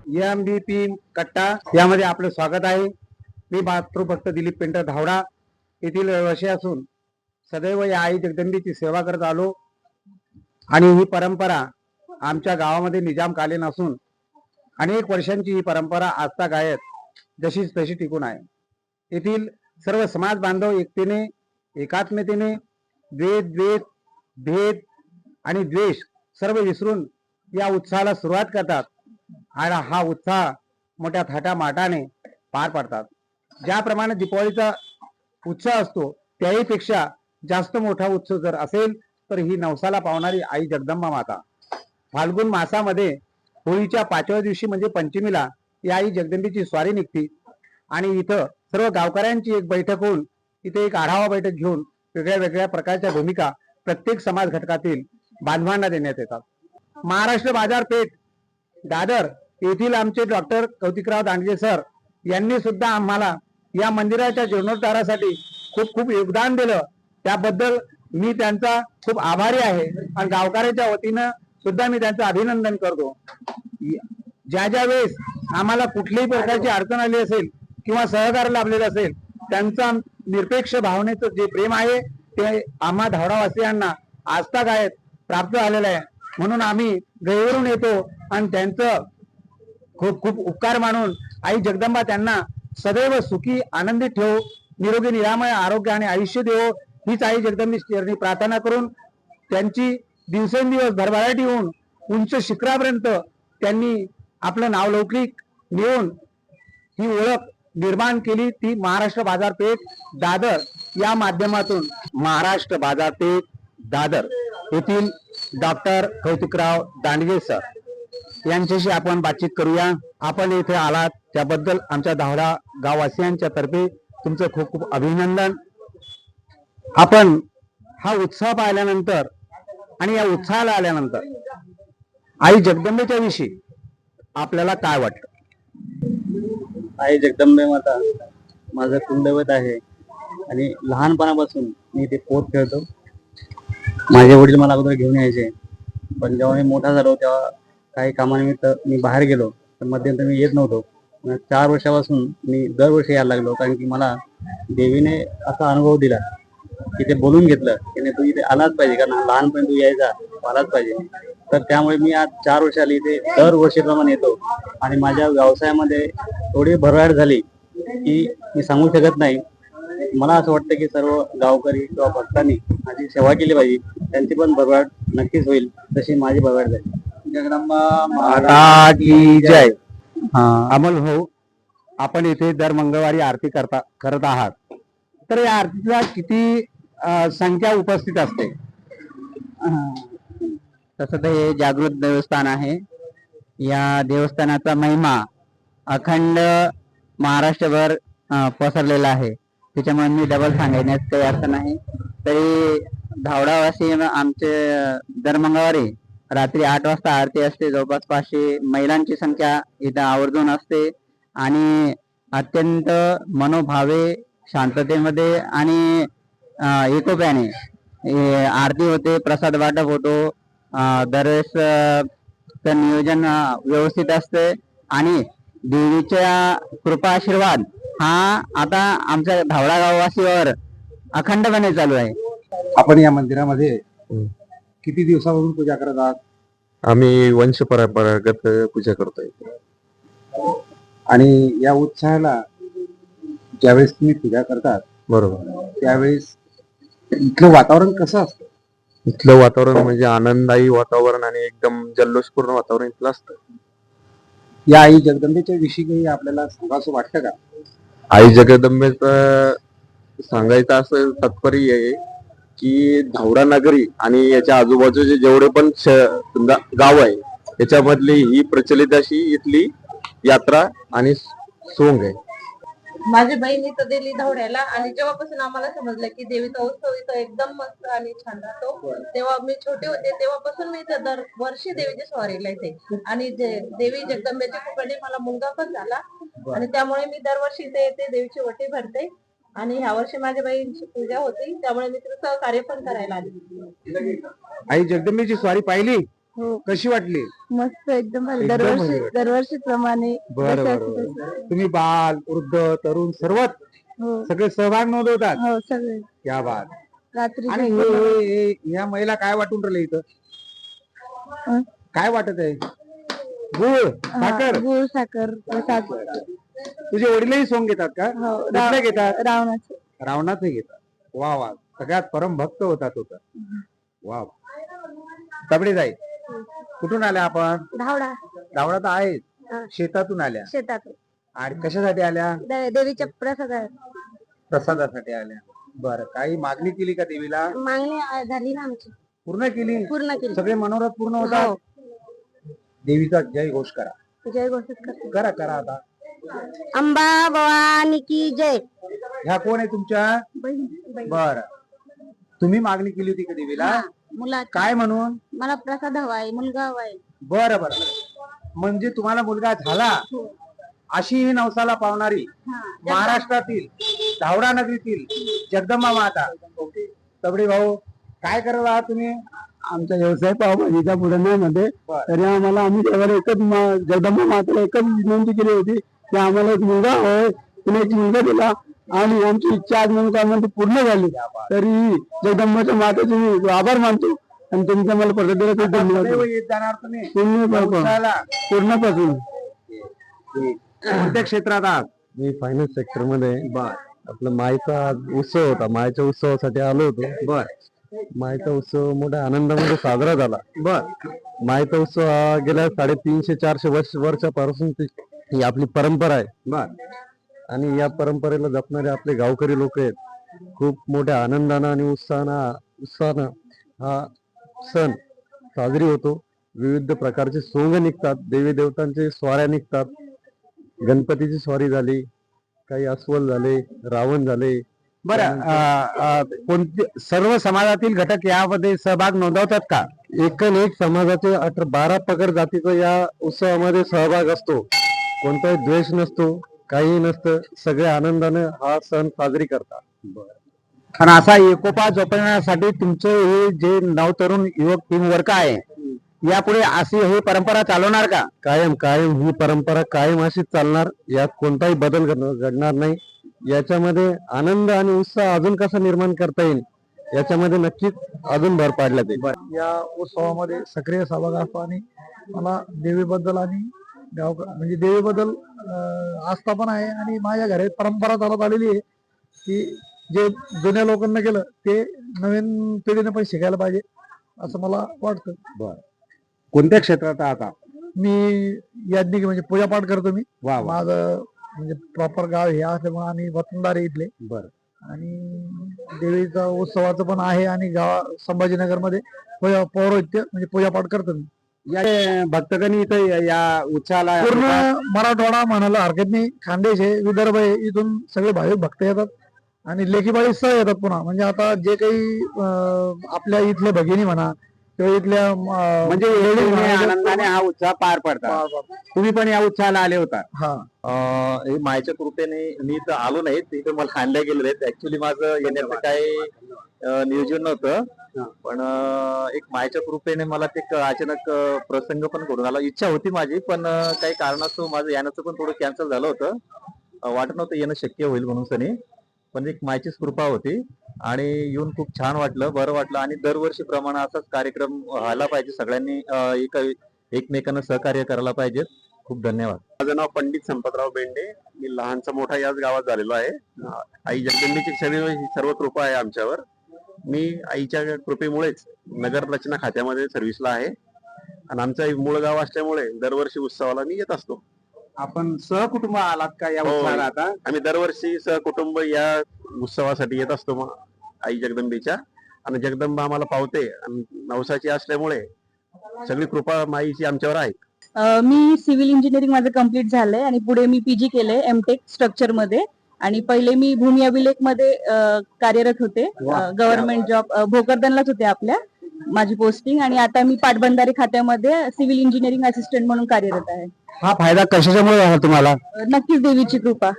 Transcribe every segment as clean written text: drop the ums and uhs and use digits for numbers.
MVP कट्टा यामध्ये आपलं स्वागत आहे। मी मातृभक्त दिलीप पेंटर धावडा येथील रहिवासी असून सदैव या आई जगदंबेची सेवा करत आलो आणि ही परंपरा आमच्या गावामध्ये निजामकालीन असून अनेक वर्षांची ही परंपरा आजतागायत जशीच तशी टिकून आहे। येथील सर्व समाज बांधव एकतेने एकात्मतेने भेद आणि द्वेष सर्व विसरून या उत्सवाला सुरुवात करतात आणि हा उत्साह मोठ्या थाटामाटाने पार पाडतात। ज्याप्रमाणे दीपावलीचा उत्सव असतो त्याहीपेक्षा जास्त मोठा उत्सव जर असेल तर ही नवसाला पावणारी आई जगदंबा माता फाल्गुन मासामध्ये होळीच्या 5व्या दिवशी म्हणजे पंचमीला या आई जगदंबेची स्वारी निघते आणि इथं सर्व गावकऱ्यांची एक बैठक होऊन इथे एक आढावा बैठक घेऊन वेगळ्या वेगळ्या प्रकारच्या भूमिका प्रत्येक समाज घटकातील बांधवांना देण्यात येतात। महाराष्ट्र बाजारपेठ दादर येथील आमचे डॉक्टर कौतिकराव दांडगे सर यांनी सुद्धा आम्हाला या मंदिराच्या जीर्णोद्धारासाठी खूप खूप योगदान दिलं, त्याबद्दल मी त्यांचा खूप आभारी आहे आणि गावकऱ्याच्या वतीनं सुद्धा मी त्यांचं अभिनंदन करतो। ज्या ज्या वेळेस आम्हाला कुठल्याही प्रकारची अडचण आली असेल किंवा सहकार्य लाभलेलं असेल त्यांचा निरपेक्ष भावनेचं जे प्रेम आहे ते आम्हा धावडावासियांना आजतागायत प्राप्त झालेलं आहे। म्हणून आम्ही गैरवरून येतो आणि त्यांचं खूप खूप उपकार मानून आई जगदंबा त्यांना सदैव सुखी आनंदी ठेवो, निरोगी निरामय आरोग्य आणि आयुष्य देवो हीच आई जगदंबेची चरणी प्रार्थना करून त्यांची दिवसेंदिवस भरभराटी होऊन उंच शिखरापर्यंत त्यांनी आपलं नावलौकिक मिळवून ही ओळख निर्माण केली ती महाराष्ट्र बाजारपेठ दादर या माध्यमातून। महाराष्ट्र बाजारपेठ दादर येथील डॉक्टर कौतिकराव दांडगे सर यांच्याशी आपण बातचीत करूया। आपण इथे आलात त्याबद्दल आमच्या धावडा गाववासियांच्या तर्फे तुमचं खूप खूप अभिनंदन। आपण हा उत्साह पाहिल्यानंतर आणि या उत्साहाला आल्यानंतर आई जगदंबेच्या विषयी आपल्याला काय वाटतं? आई जगदंबे माता माझं कुलदैवत आहे आणि लहानपणापासून मी ते पोत खेळतो। माझे वडील मला अगोदर घेऊन यायचे, पण जेव्हा मी मोठा झालो तेव्हा काही कामानिमित्त मी बाहेर गेलो तर मध्यंतरी मी येत नव्हतो। 4 वर्षापासून मी दरवर्षी यायला लागलो, कारण की मला देवीने असा अनुभव दिला की ते बोलून घेतलं की नाही तू इथे आलाच पाहिजे, कारण लहानपणी तू यायचा आलाच पाहिजे। तर त्यामुळे मी आज 4 वर्ष आली इथे दरवर्षीप्रमाणे येतो आणि माझ्या व्यवसायामध्ये थोडी भरभराट झाली की मी सांगू शकत नाही। मला असं वाटतं की सर्व गावकरी किंवा भक्तांनी माझी सेवा केली पाहिजे, त्यांची पण भरभराट नक्कीच होईल तशी माझी भरभराट झाली। जगदंबा माता की जय। अमोल भाऊ, आपण इथे दर मंगळवारी आरती करत आहात, तर या आरतीला किती संख्या उपस्थित असते? तसं तर हे जागृत देवस्थान आहे। या देवस्थानाचा महिमा अखंड महाराष्ट्रभर पसरलेला आहे, त्याच्यामुळे मी डबल सांगण्यात काही अर्थ नाही। तरी धावडावासी आमचे दर मंगळवारी रात्री 8 वाजता आरती असते। जवळपास 500 महिलांची संख्या इथं आवर्जून असते आणि अत्यंत मनोभावे शांततेमध्ये आणि एकोप्याने आरती होते, प्रसाद वाटप होतो। दरवेळेस नियोजन व्यवस्थित असते आणि देवीच्या कृपा आशीर्वाद हा आता आमच्या धावडा गाववासीवर अखंडपणे चालू आहे। आपण या मंदिरामध्ये किती दिवसापासून पूजा करत आहात? आम्ही वंश परंपरागत पूजा करतोय आणि या उत्सवाला ज्यावेळेस तुम्ही पूजा करतात बरोबर, त्यावेळेस इथलं वातावरण कसं असतं? इथलं वातावरण म्हणजे आनंददायी वातावरण आणि एकदम जल्लोषपूर्ण वातावरण इथलं असतं। या आई जगदंबेच्या विषयी काही आपल्याला सांगावं वाटतं का? आई जगदंबेचं सांगायचं असं तात्पर्य आहे की धावडा नगरी आणि याच्या आजूबाजूचे जेवढे पण गाव आहे याच्यामधली ही प्रचलित अशी इथली यात्रा आणि सोंग आहे। माझी बहीण इथं दिली धावड्याला आणि जेव्हापासून आम्हाला समजलं की देवीचा उत्सव इथं एकदम मस्त आणि छान राहतो, तेव्हा मी छोटे होते तेव्हापासून मी इथे दरवर्षी देवीची स्वारीला येते आणि देवी जगदंबेच्या कृपेने मला मुलगा पण झाला आणि त्यामुळे मी दरवर्षी इथे येते, देवीची ओटी भरते आणि ह्या वर्षी माझ्या बहिणीची पूजा होती त्यामुळे मी तिथं सहकार्य पण करायला आली। आई जगदंबेची स्वारी पाहिली? हो कशी वाटली? मस्त एकदम भारी. एकदम दरवर्षी भारी. दरवर्षीप्रमाणे बरं जसं बरं असतं बरं. तुम्ही बाल वृद्ध तरुण सर्वच हो सगळे सहभाग नोंदवतात. हो सगळे क्या बात. रात्री आणि ह्या महिला काय वाटून राहिले इथं? हं? काय वाटत आहे? गुळ साखर. गुळ साखर प्रसाद तुझे वडीलही सोंग घेतात का? हो कुठले घेतात? रावणाचं रावणाचे घेतात. वा वा, सगळ्यात परम भक्त होता तो तर. वा, तबडे जाई. कुठून आल्या आपण? धावडा धावडा तर आहे, हा. शेतातून आल्या. शेतात आणि कशासाठी आल्या? देवीच्या प्रसादात प्रसादासाठी आल्या. बरं, काही मागणी केली का देवीला? मागणी झाली ना आमची पूर्ण केली. पूर्ण केली. सगळे मनोरथ पूर्ण होतात. देवीचा जय घोष करा. जय घोषित करते. करा करा आता. अंबा भवानी की जय. ह्या कोण आहे तुमच्या? बर, तुम्ही मागणी केली होती का देवीला? मुला काय म्हणून? मला प्रसाद हवाय, मुलगा हवाय. बरं बरं, म्हणजे तुम्हाला मुलगा झाला अशी ही नवसाला पावणारी महाराष्ट्रातील धावडा नगरीतील जगदंबा माता. तबडे भाऊ, काय करत आहात तुम्ही? आमचा व्यवसाय पावभाजीचा बुलढाण्यामध्ये. तरी आम्हाला आम्ही देवाला एकच जगदंबा मातेला एकच विनंती केली होती की आम्हाला एक मुलगा होय. तिने एक मुलगा दिला आणि आमची इच्छा आज म्हणून ती पूर्ण झाली. तरी जगदंबाच्या मातेचे मी आभार मानतो आणि तुमच्या मला परत दिला ते धन्यवाद. येत जाणार तुम्ही पूर्णपासून. कोणत्या क्षेत्रात आहात? मी फायनान्स सेक्टर मध्ये. आपला मायचा उत्सव होता, मायच्या उत्सवासाठी आलो होतो. बर, मायचा उत्सव मोठ्या आनंदामध्ये साजरा झाला. बर. मायचा उत्सव हा गेल्या 350-400 वर्षापासून ही आपली परंपरा आहे. बर, आणि या परंपरेला जपणारे आपले गावकरी लोक आहेत. खूप मोठ्या आनंदानं आणि उत्साहानं हा सण साजरी होतो. विविध प्रकारचे सोंग निघतात, देवी देवतांचे स्वाऱ्या निघतात. गणपतीची स्वारी झाली, काही अस्वल झाले, रावण झाले. बरं. कोणते सर्व समाजातील घटक यामध्ये सहभाग नोंदवतात का? एक समाजाचे 12 पगड जातीचा या उत्सवामध्ये सहभाग असतो. कोणताही द्वेष नसतो, काही नसतं. सगळे आनंदाने हा सण साजरी करतात. आणि असा एकोपा जपण्यासाठी तुमचे हे जे नवतरुण युवक टीम वर्क आहे, यापुढे अशी ही परंपरा चालवणार का? कायम कायम ही परंपरा कायम अशीच चालणार. यात कोणताही बदल घडणार नाही. याच्यामध्ये आनंद आणि उत्साह अजून कसा निर्माण करता येईल याच्यामध्ये नक्कीच अजून भर पाडला जाईल. या उत्सवामध्ये सक्रिय सहभाग असतो आणि मला देवीबद्दल आणि म्हणजे देवीबद्दल आस्था पण आहे. आणि माझ्या घरात परंपरा चालत आलेली आहे की जे जुन्या लोकांना केलं ते नवीन पिढीने पण शिकायला पाहिजे असं मला वाटतं. बर, कोणत्या क्षेत्रात आहात? मी याज्ञिक म्हणजे पूजापाठ करतो. मी वा वा. माझं म्हणजे प्रॉपर गाव हे असल्यामुळे आम्ही वतनदार इथले. बर, आणि देवीचा उत्सवाचं पण आहे आणि संभाजीनगर मध्ये पौरोहित्य म्हणजे पूजापाठ करतो मी. या भक्तगणी इथं या उत्सवाला पूर्ण मराठवाडा म्हणायला हरकत नाही. खानदेश आहे, विदर्भ आहे, इथून सगळे भाविक भक्त येतात आणि लेखीबाळी सह येतात पुन्हा. म्हणजे आता जे काही आपल्या इथले भगिनी म्हणा किंवा इथल्या म्हणजे आनंदाने हा उत्सव पार पडतात. तुम्ही पण या उत्सवाला आले होता? हा. हे मायच्या कृपेने मी तर आलो नाही, तिथे मला आणल्या गेले. ऍक्च्युली माझं येण्याचं काही नियोजन नव्हतं, पण एक मायच्या कृपेने मला ते अचानक प्रसंग पण घडून आला. इच्छा होती माझी, पण काही कारणास्तव माझं येण्याचं पण थोडं कॅन्सल झालं होतं. वाटत नव्हतं येणं शक्य होईल म्हणून सनी, पण एक मायचीच कृपा होती आणि येऊन खूप छान वाटलं, बरं वाटलं. आणि दरवर्षी प्रमाणे असाच कार्यक्रम व्हायला पाहिजे. सगळ्यांनी एकमेकांना सहकार्य करायला पाहिजे. खूप धन्यवाद. माझं नाव पंडित संपतराव बेंडे. मी लहानचा मोठा याच गावात झालेलो आहे. आई जगदंबेची सर्व कृपा आहे आमच्यावर. मी आईच्या कृपेमुळेच नगर रचना खात्यामध्ये सर्व्हिसला आहे आणि आमचं मूळ गाव असल्यामुळे दरवर्षी उत्सवाला मी येत असतो. आपण सहकुटुंब आलात का या उत्सवाला? आता आम्ही दरवर्षी सहकुटुंब या उत्सवासाठी येत असतो मग आई जगदंबेच्या. आणि जगदंबा आम्हाला पावते आणि नवसाची असल्यामुळे सगळी कृपा माईची आमच्यावर आहे. मी सिव्हिल इंजिनिअरिंग माझं कम्प्लीट झालंय आणि पुढे मी पीजी केलंय एमटेक स्ट्रक्चर मध्ये. आणि पहिले मी भूमी अभिलेख मध्ये कार्यरत होते. गव्हर्नमेंट जॉब भोकरदनलाच होते आपल्या माझी पोस्टिंग. आणि आता मी पाटबंधारे खात्यामध्ये सिव्हिल इंजिनिअरिंग असिस्टंट म्हणून कार्यरत आहे. हा फायदा कशाच्यामुळे झाला तुम्हाला? नक्कीच देवीची कृपा.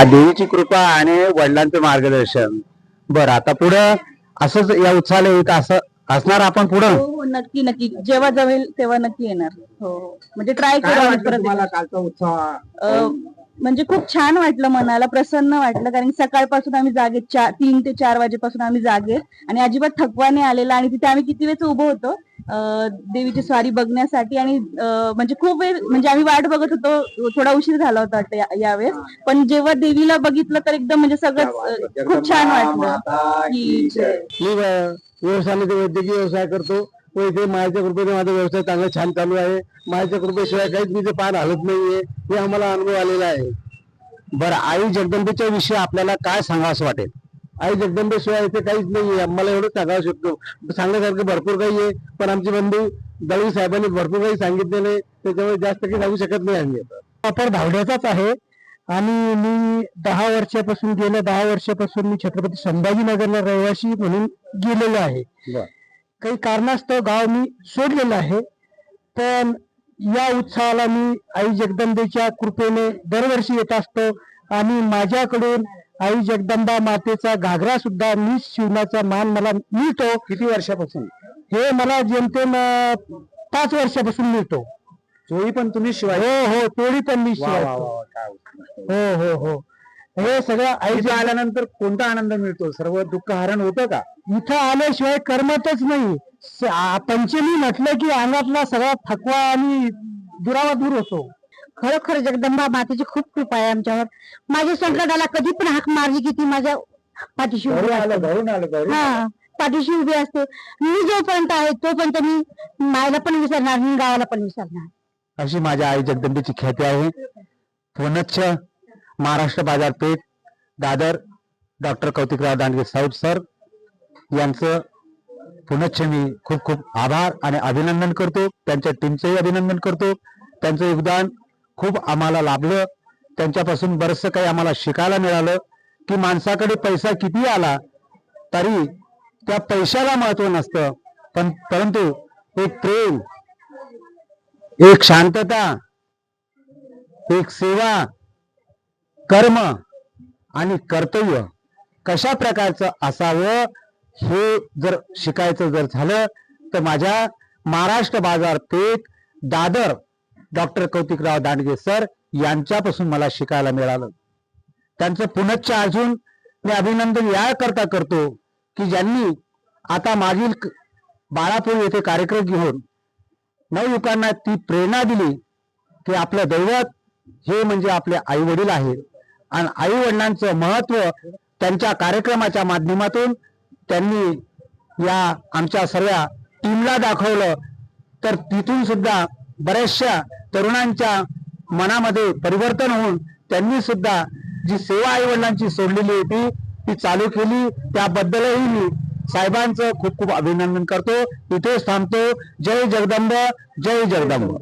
देवीची कृपा आणि वडिलांचं मार्गदर्शन. बरं, आता पुढे असंच या उत्सवाला येत असं असणार आपण पुढं. हो हो नक्की नक्की जेव्हा जमेल तेव्हा नक्की येणार. हो हो म्हणजे ट्राय काय करू आम्ही वाटलं परत तुम्हाला एकदा. कालचा उत्सव? म्हणजे खूप छान वाटलं, मनाला प्रसन्न वाटलं, कारण सकाळपासून आम्ही जागे 3 ते 4 वाजेपासून आम्ही जागे आणि अजिबात थकवा नाही आलेला. आणि तिथे आम्ही किती वेळच उभं होतो देवीची स्वारी बघण्यासाठी. आणि म्हणजे खूप वेळ म्हणजे आम्ही वाट बघत होतो, थोडा उशीर झाला होता वाटतं यावेळेस. पण जेव्हा देवीला बघितलं तर एकदम म्हणजे सगळंच खूप छान वाटलं की मी व्यवसायामध्ये वैद्यकीय व्यवसाय करतो व इथे मायाच्या कृपेने माझा व्यवसाय चांगला छान चालू आहे. मायाच्या कृपेशिवाय काहीच मी पान हलत नाहीये, हे आम्हाला अनुभव आलेला आहे. बरं, आई जगदंबेच्या विषयी आपल्याला काय सांगावं असं वाटेल? आई जगदंबेशिवाय इथे काहीच नाहीये, आम्हाला एवढं सांगावं शकतो. सांगण्यासारखं भरपूर काही आहे, पण आमचे बंधू दळवी साहेबांनी भरपूर काही सांगितलेलं आहे, त्याच्यामुळे जास्त काही सांगू शकत नाही आम्ही. आपण धावड्याचाच आहे आणि मी 10 वर्षापासून गेल्या 10 वर्षापासून मी छत्रपती संभाजीनगरला रहिवासी म्हणून गेलेलो आहे. काही कारणास्तव गाव मी सोडलेलं आहे, पण या उत्सवाला मी आई जगदंबेच्या कृपेने दरवर्षी येत असतो आणि माझ्याकडून आई जगदंबा मातेचा घागरा सुद्धा मी शिवण्याचा मान मला मिळतो. किती वर्षापासून? हे मला जेमतेम 5 वर्षापासून मिळतो. चोळी पण तुम्ही शिवाय? हो हो, चोळी पण मी शिवायचो. हो हो हो. हे सगळं आईच्या आल्यानंतर कोणता आनंद मिळतो? सर्व दुःख हरण होतं का? इथं आल्याशिवाय करमतच नाही. पंचमी म्हटलं की अंगातला सगळा थकवा आणि दुरावा दूर होतो. खरोखर जगदंबा मातेची खूप कृपा आहे आमच्यावर. माझ्या संकटाला कधी पण हाक मारली की ती माझ्या पाठीशी उभी असते. हा, पाठीशी उभी असते. मी जोपर्यंत आहे तोपर्यंत मी मायला पण विसरणार नाही, गावाला पण विसरणार. अशी माझ्या आई जगदंबेची ख्याती आहे. पुनच्छ महाराष्ट्र बाजारपेठ दादर डॉक्टर कौतिकराव दांडगे साहेब सर यांचं पुनच्छ मी खूप खूप आभार आणि अभिनंदन करतो. त्यांच्या टीमचंही अभिनंदन करतो. त्यांचं योगदान खूप आम्हाला लाभलं. त्यांच्यापासून बरंचसं काही आम्हाला शिकायला मिळालं की माणसाकडे पैसा किती आला तरी त्या पैशाला महत्व नसतं, परंतु एक प्रेम, एक शांतता, एक सेवा, कर्म आणि कर्तव्य कशा प्रकारचं असावं हे जर शिकायचं जर झालं तर माझ्या महाराष्ट्र बाजारपेठ दादर डॉक्टर कौतिकराव दांडगे सर यांच्यापासून मला शिकायला मिळालं. त्यांचं पुनच्च अजून मी अभिनंदन याकरता करतो की ज्यांनी आता मागील बाळापूर येथे कार्यक्रम घेऊन नवयुवकांना ती प्रेरणा दिली की आपलं दैवत हे म्हणजे आपले आई वडील आहेत आणि आई वडिलांचं महत्व त्यांच्या कार्यक्रमाच्या माध्यमातून त्यांनी या आमच्या सर्व टीमला दाखवलं. तर तिथून सुद्धा बऱ्याचशा तरुणांच्या मनामध्ये परिवर्तन होऊन त्यांनी सुद्धा जी सेवा आई वडिलांची सोडलेली होती ती चालू केली. त्याबद्दलही मी साहेबांचं खूप खूप अभिनंदन करतो. इथेच थांबतो. जय जगदंब, जय जगदंब.